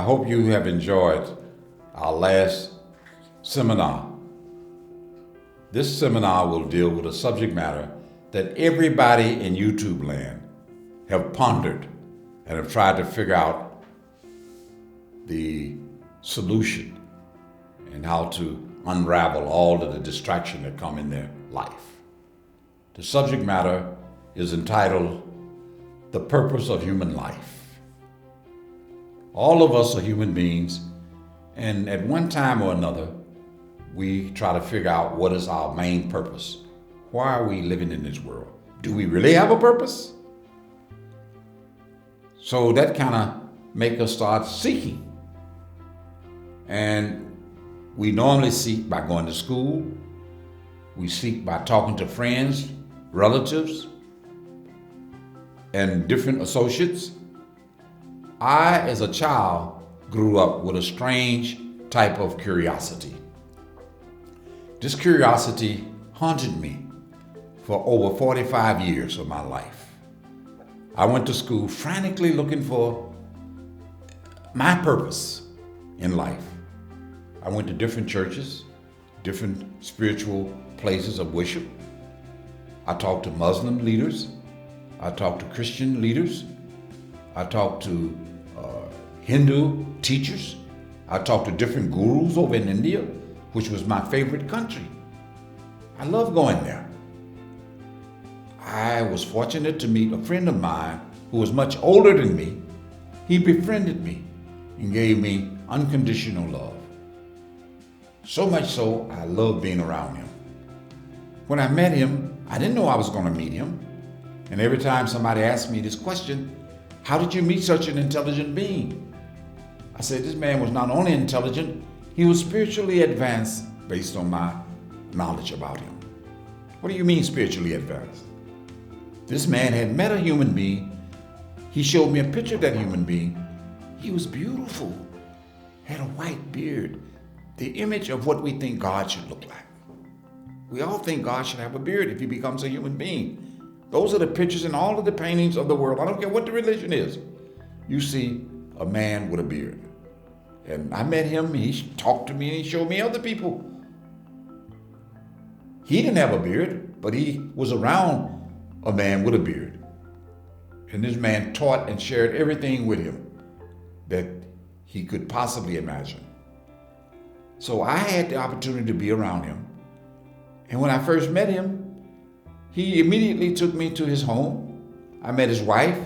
hope you have enjoyed our last seminar. This seminar will deal with a subject matter that everybody in YouTube land have pondered and have tried to figure out the solution and how to unravel all of the distraction that come in their life. The subject matter is entitled The Purpose of Human Life. All of us are human beings, and at one time or another, we try to figure out what is our main purpose. Why are we living in this world? Do we really have a purpose? So that kind of make us start seeking. And we normally seek by going to school. We seek by talking to friends, relatives, and different associates. I, as a child, grew up with a strange type of curiosity. This curiosity haunted me for over 45 years of my life. I went to school frantically looking for my purpose in life. I went to different churches, different spiritual places of worship. I talked to Muslim leaders. I talked to Christian leaders. I talked to Hindu teachers. I talked to different gurus over in India, which was my favorite country. I love going there. I was fortunate to meet a friend of mine who was much older than me. He befriended me and gave me unconditional love. So much so, I loved being around him. When I met him, I didn't know I was going to meet him. And every time somebody asked me this question, how did you meet such an intelligent being? I said, this man was not only intelligent, he was spiritually advanced based on my knowledge about him. What do you mean spiritually advanced? This man had met a human being. He showed me a picture of that human being. He was beautiful, had a white beard, the image of what we think God should look like. We all think God should have a beard if he becomes a human being. Those are the pictures in all of the paintings of the world. I don't care what the religion is. You see a man with a beard. And I met him, he talked to me, and he showed me other people. He didn't have a beard, but he was around a man with a beard. And this man taught and shared everything with him that he could possibly imagine. So I had the opportunity to be around him. And when I first met him, he immediately took me to his home. I met his wife,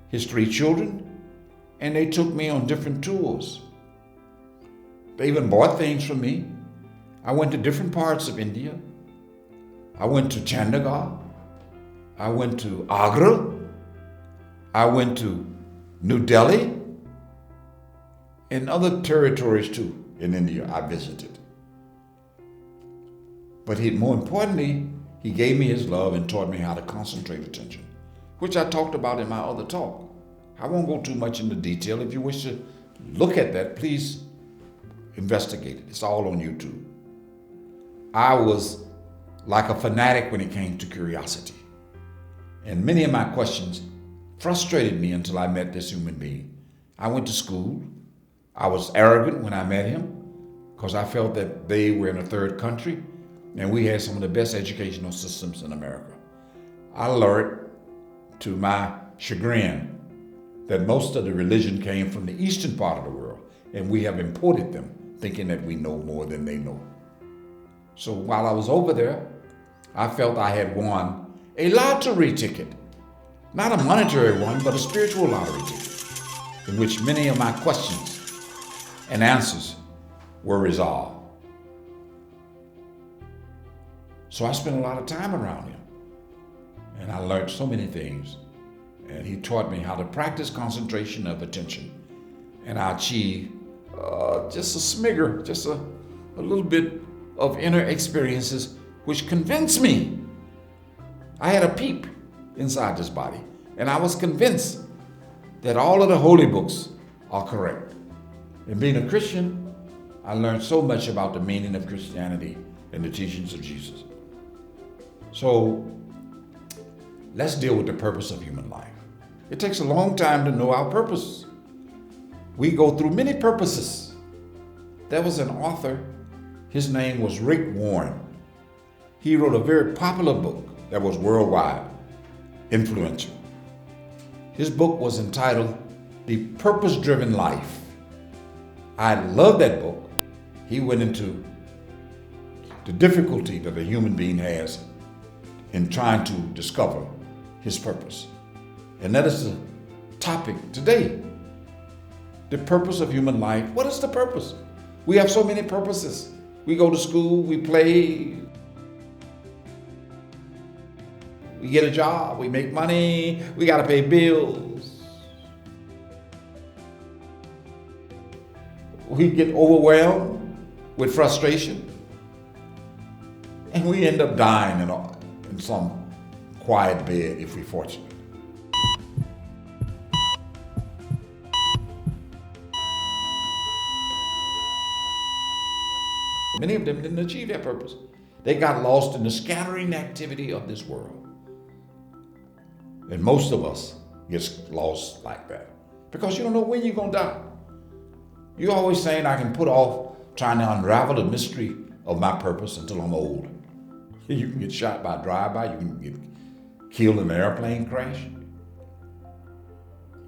his 3 children, and they took me on different tours. They even bought things for me. I went to different parts of India. I went to Chandigarh. I went to Agra. I went to New Delhi and other territories too in India I visited. But more importantly, he gave me his love and taught me how to concentrate attention, which I talked about in my other talk. I won't go too much into detail. If you wish to look at that, please investigate it. It's all on YouTube. I was like a fanatic when it came to curiosity. And many of my questions frustrated me until I met this human being. I went to school. I was arrogant when I met him because I felt that they were in a third country and we had some of the best educational systems in America. I learned, to my chagrin, that most of the religion came from the eastern part of the world, and we have imported them, thinking that we know more than they know. So while I was over there, I felt I had won a lottery ticket. Not a monetary one, but a spiritual lottery ticket, in which many of my questions and answers were resolved. So I spent a lot of time around him, and I learned so many things. And he taught me how to practice concentration of attention. And I achieved just a smigger, just a little bit of inner experiences which convinced me. I had a peep inside this body, and I was convinced that all of the holy books are correct. And being a Christian, I learned so much about the meaning of Christianity and the teachings of Jesus. So let's deal with the purpose of human life. It takes a long time to know our purpose. We go through many purposes. There was an author, his name was Rick Warren. He wrote a very popular book that was worldwide influential. His book was entitled The Purpose-Driven Life. I love that book. He went into the difficulty that a human being has in trying to discover his purpose. And that is the topic today. The purpose of human life. What is the purpose? We have so many purposes. We go to school, we play, we get a job, we make money, we got to pay bills. We get overwhelmed with frustration, and we end up dying in some quiet bed if we're fortunate. Many of them didn't achieve their purpose. They got lost in the scattering activity of this world. And most of us gets lost like that because you don't know when you're going to die. You're always saying, I can put off trying to unravel the mystery of my purpose until I'm old. You can get shot by a drive-by. You can get killed in an airplane crash.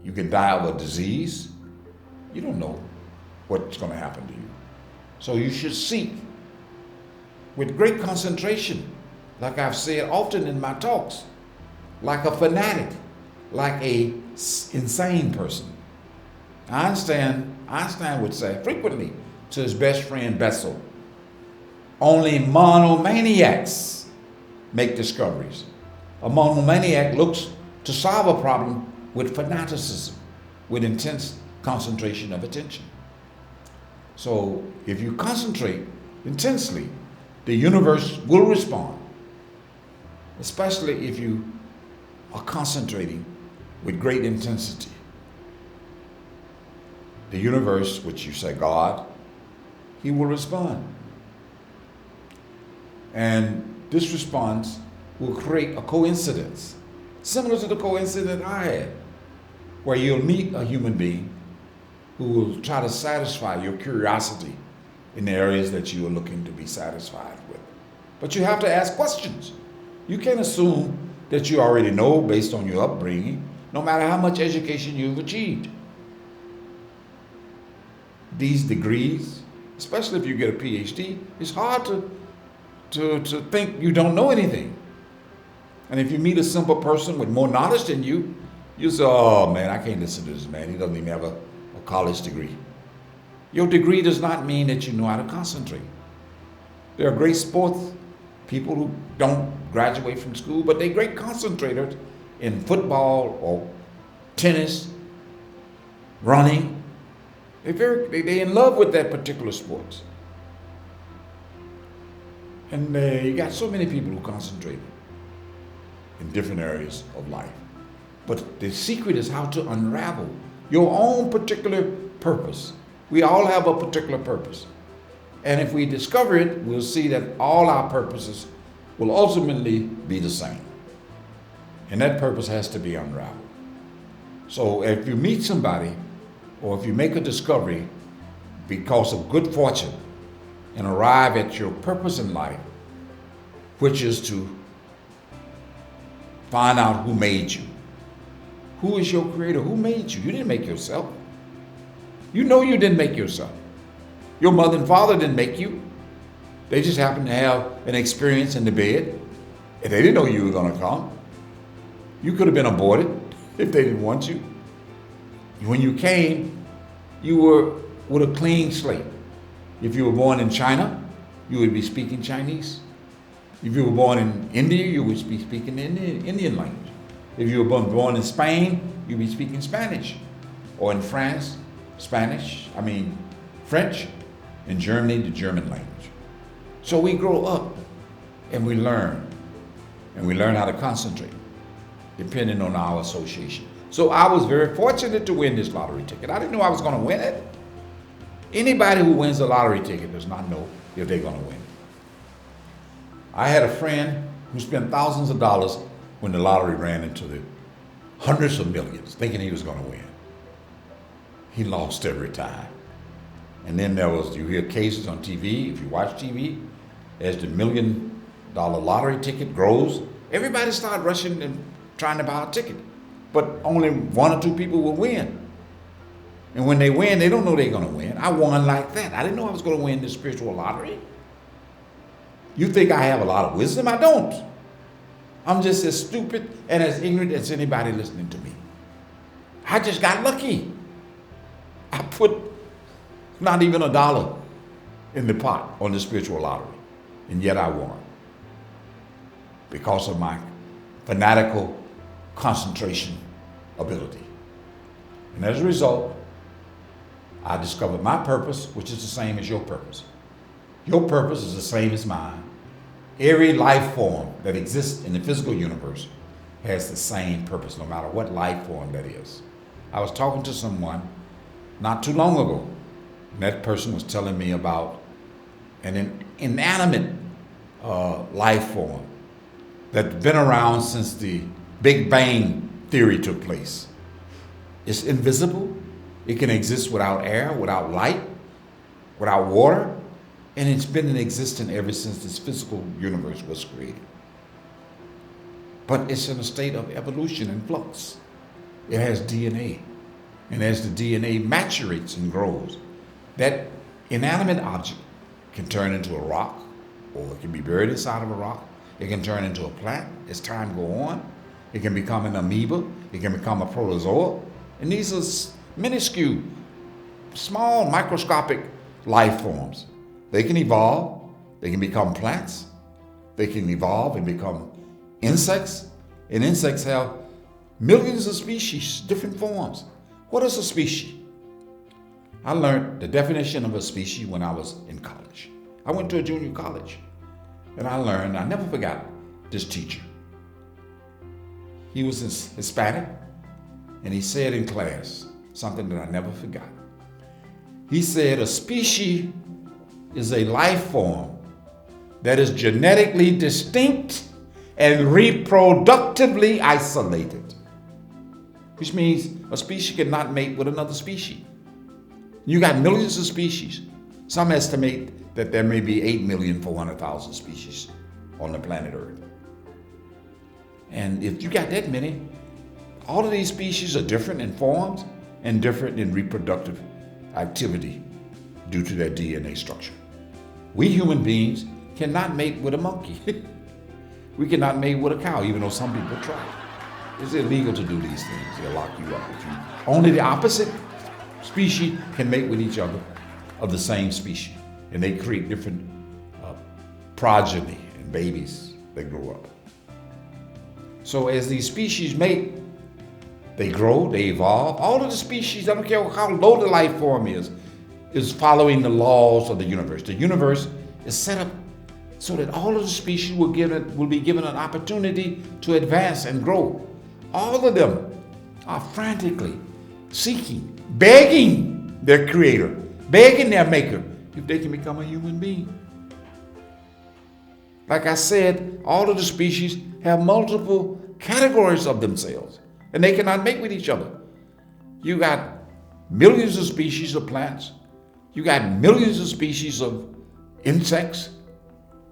You can die of a disease. You don't know what's going to happen to you. So you should seek with great concentration, like I've said often in my talks, like a fanatic, like a insane person. Einstein would say frequently to his best friend Bessel, only monomaniacs make discoveries. A monomaniac looks to solve a problem with fanaticism, with intense concentration of attention. So if you concentrate intensely, the universe will respond, especially if you are concentrating with great intensity. The universe, which you say God, he will respond. And this response will create a coincidence, similar to the coincidence I had, where you'll meet a human being who will try to satisfy your curiosity in the areas that you are looking to be satisfied with. But you have to ask questions. You can't assume that you already know based on your upbringing, no matter how much education you've achieved. These degrees, especially if you get a PhD, it's hard to think you don't know anything. And if you meet a simple person with more knowledge than you, you say, oh man, I can't listen to this man. He doesn't even have a college degree. Your degree does not mean that you know how to concentrate. There are great sports people who don't graduate from school, but they're great concentrators in football or tennis, running. They're in love with that particular sport. And you got so many people who concentrate in different areas of life. But the secret is how to unravel your own particular purpose. We all have a particular purpose. And if we discover it, we'll see that all our purposes will ultimately be the same. And that purpose has to be unraveled. So if you meet somebody, or if you make a discovery because of good fortune and arrive at your purpose in life, which is to find out who made you. Who is your creator? Who made you? You didn't make yourself. You know you didn't make yourself. Your mother and father didn't make you. They just happened to have an experience in the bed, and they didn't know you were going to come. You could have been aborted if they didn't want you. When you came, you were with a clean slate. If you were born in China, you would be speaking Chinese. If you were born in India, you would be speaking the Indian language. If you were born in Spain, you'd be speaking Spanish. Or in France, French. In Germany, the German language. So we grow up and we learn. And we learn how to concentrate, depending on our association. So I was very fortunate to win this lottery ticket. I didn't know I was going to win it. Anybody who wins a lottery ticket does not know if they're going to win. I had a friend who spent thousands of dollars when the lottery ran into the hundreds of millions, thinking he was going to win. he lost every time. And then you hear cases on TV, if you watch TV, as the $1 million lottery ticket grows, everybody start rushing and trying to buy a ticket. But only one or two people will win. And when they win, they don't know they're going to win. I won like that. I didn't know I was going to win this spiritual lottery. You think I have a lot of wisdom? I don't. I'm just as stupid and as ignorant as anybody listening to me. I just got lucky. I put not even $1 in the pot on the spiritual lottery, and yet I won because of my fanatical concentration ability. And as a result, I discovered my purpose, which is the same as your purpose. Your purpose is the same as mine. Every life form that exists in the physical universe has the same purpose, no matter what life form that is. I was talking to someone not too long ago, and that person was telling me about an inanimate life form that's been around since the Big Bang theory took place. It's invisible. It can exist without air, without light, without water, and it's been in existence ever since this physical universe was created. But it's in a state of evolution and flux. It has DNA, and as the DNA maturates and grows, that inanimate object can turn into a rock, or it can be buried inside of a rock. It can turn into a plant as time goes on. It can become an amoeba. It can become a protozoa. And these are minuscule, small, microscopic life forms. They can evolve. They can become plants. They can evolve and become insects. And insects have millions of species, different forms. What is a species? I learned the definition of a species when I was in college. I went to a junior college, and I never forgot this teacher. He was Hispanic, and he said in class something that I never forgot. He said, a species is a life form that is genetically distinct and reproductively isolated, which means a species cannot mate with another species. You got millions of species. Some estimate that there may be 8,400,000 species on the planet Earth. And if you got that many, all of these species are different in forms and different in reproductive activity due to their DNA structure. We human beings cannot mate with a monkey. We cannot mate with a cow, even though some people try. It's illegal to do these things. They'll lock you up. Only the opposite species can mate with each other of the same species, and they create different progeny and babies that grow up. So as these species mate, they grow, they evolve. All of the species, I don't care how low the life form is following the laws of the universe. The universe is set up so that all of the species will be given an opportunity to advance and grow. All of them are frantically seeking, begging their creator, begging their maker, if they can become a human being. Like I said, all of the species have multiple categories of themselves, and they cannot mate with each other. You got millions of species of plants. You got millions of species of insects.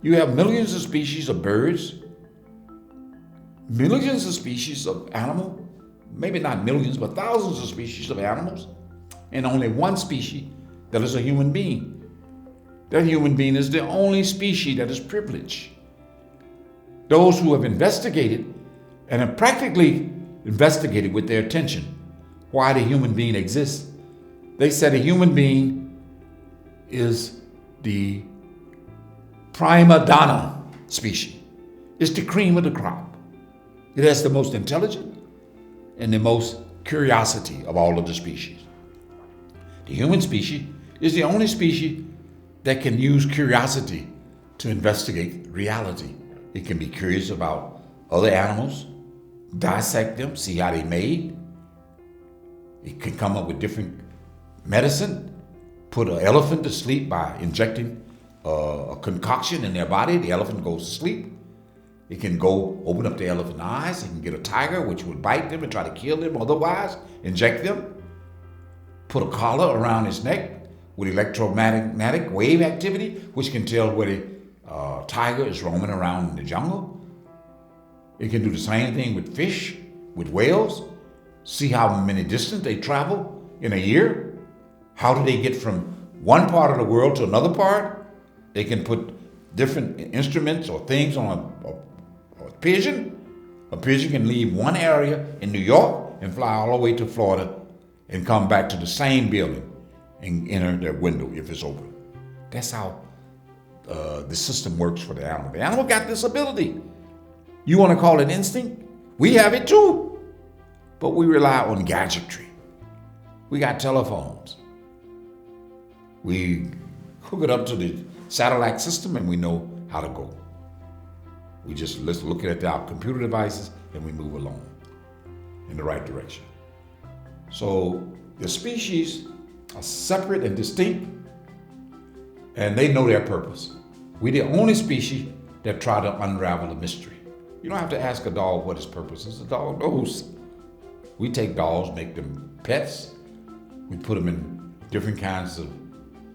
You have millions of species of birds. Millions of species of animal. Maybe not millions, but thousands of species of animals. And only one species that is a human being. That human being is the only species that is privileged. Those who have investigated and have practically investigated with their attention why the human being exists, they said a human being is the prima donna species. It's the cream of the crop. It has the most intelligent and the most curiosity of all of the species. The human species is the only species that can use curiosity to investigate reality. It can be curious about other animals, dissect them, see how they made. It can come up with different medicine, put an elephant to sleep by injecting a concoction in their body. The elephant goes to sleep. It can go open up the elephant's eyes. It can get a tiger, which would bite them and try to kill them otherwise, inject them. put a collar around his neck with electromagnetic wave activity, which can tell where the tiger is roaming around in the jungle. It can do the same thing with fish, with whales. See how many distance they travel in a year. How do they get from one part of the world to another part? They can put different instruments or things on a pigeon. A pigeon can leave one area in New York and fly all the way to Florida and come back to the same building and enter their window if it's open. That's how the system works for the animal. The animal got this ability. You want to call it instinct? We have it too. But we rely on gadgetry. We got telephones. We hook it up to the satellite system and we know how to go. We just look at our computer devices and we move along in the right direction. So the species are separate and distinct, and they know their purpose. We're the only species that try to unravel the mystery. You don't have to ask a dog what his purpose is. The dog knows. We take dogs, make them pets. We put them in different kinds of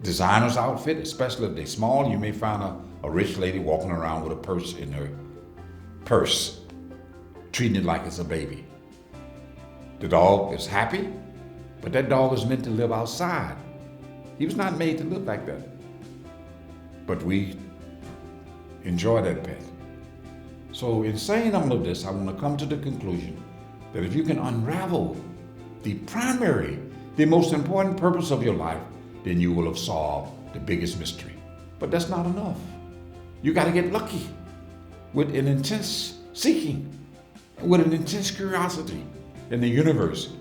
designer's outfit, especially if they're small. You may find a rich lady walking around with a purse in her purse, treating it like it's a baby. The dog is happy, but that dog is meant to live outside. He was not made to live like that. But we enjoy that pet. So in saying all of this, I want to come to the conclusion that if you can unravel the primary, the most important purpose of your life, then you will have solved the biggest mystery. But that's not enough. You got to get lucky with an intense seeking, with an intense curiosity. And the universe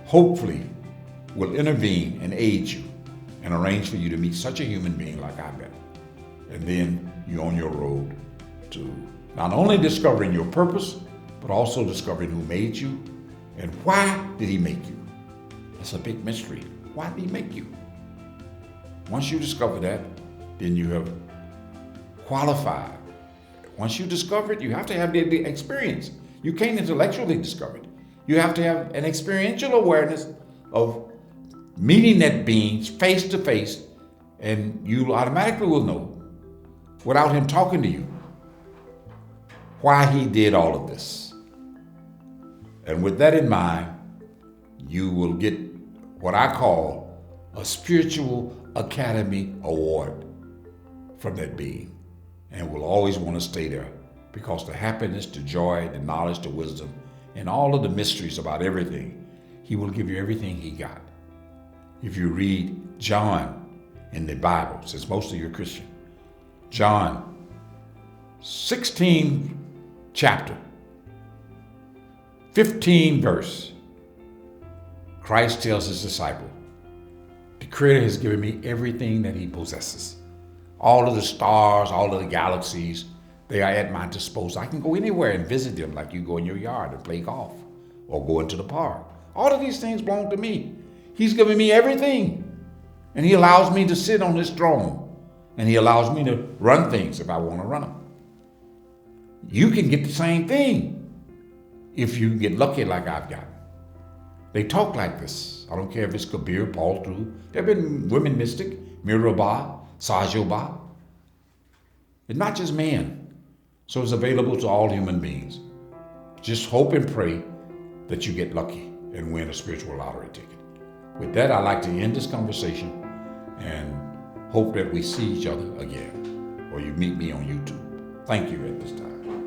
hopefully will intervene and aid you and arrange for you to meet such a human being like I met. And then you're on your road to not only discovering your purpose, but also discovering who made you and why did he make you. That's a big mystery. Why did he make you? Once you discover that, then you have qualified. Once you discover it, you have to have the experience. You can't intellectually discover it. You have to have an experiential awareness of meeting that being face to face, and you automatically will know, without him talking to you, why he did all of this. And with that in mind, you will get what I call a spiritual academy award from that being, and will always want to stay there, because the happiness, the joy, the knowledge, the wisdom, and all of the mysteries about everything, he will give you everything he got. If you read John in the Bible, since most of you are Christian, John 16 chapter, 15 verse, Christ tells his disciple, the Creator has given me everything that he possesses. All of the stars, all of the galaxies, they are at my disposal. I can go anywhere and visit them like you go in your yard and play golf or go into the park. All of these things belong to me. He's given me everything. And he allows me to sit on his throne. And he allows me to run things if I want to run them. You can get the same thing if you get lucky like I've gotten. They talk like this. I don't care if it's Kabir, Paul True. There have been women mystic, Miraba, Sajoba. It's not just men. So it's available to all human beings. Just hope and pray that you get lucky and win a spiritual lottery ticket. With that, I'd like to end this conversation and hope that we see each other again, or you meet me on YouTube. Thank you at this time.